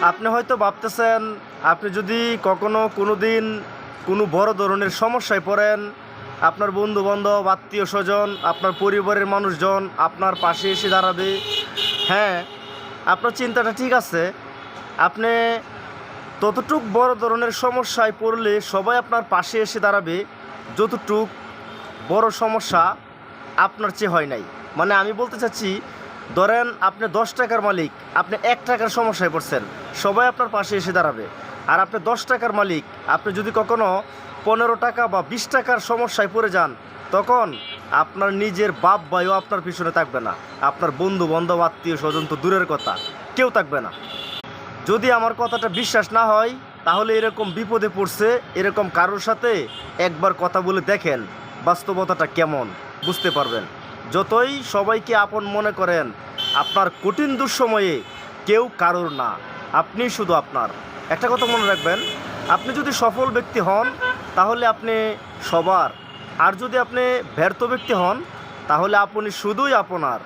আপনি হয়তো ভাবতেছেন, আপনি যদি কখনো কোনো দিন কোনো বড় ধরনের সমস্যায় পড়েন, আপনার বন্ধুবান্ধব, আত্মীয় স্বজন, আপনার পরিবারের মানুষজন আপনার পাশে এসে দাঁড়াবে। হ্যাঁ, আপনার চিন্তাটা ঠিক আছে। আপনি ততটুক বড় ধরনের সমস্যায় পড়লে সবাই আপনার পাশে এসে দাঁড়াবে, যতটুক বড় সমস্যা আপনার চেয়ে হয় নাই। মানে আমি বলতে চাচ্ছি, ধরেন আপনি 10 টাকার মালিক, আপনি 1 টাকার সমস্যায় পড়ছেন, সবাই আপনার পাশে এসে দাঁড়াবে। আর আপনি 10 টাকার মালিক, আপনি যদি কখনো 15 টাকা বা 20 টাকার সমস্যায় পড়ে যান, তখন আপনার নিজের বাপ ভাইও আপনার পিছনে থাকবে না, আপনার বন্ধু বান্ধব, আত্মীয় স্বজন তো দূরের কথা, কেউ থাকবে না। যদি আমার কথাটা বিশ্বাস না হয়, তাহলে এরকম বিপদে পড়ছে এরকম কারোর সাথে একবার কথা বলে দেখেন, বাস্তবতাটা কেমন বুঝতে পারবেন। যতই সবাইকে আপন মনে করেন, আপনার কঠিন দুঃসময়ে কেউ কারোর না, আপনি শুধু আপনার। একটা কথা মনে রাখবেন, আপনি যদি সফল ব্যক্তি হন তাহলে আপনি সবার, আর যদি আপনি ব্যর্থ ব্যক্তি হন তাহলে আপনি শুধুই আপনার।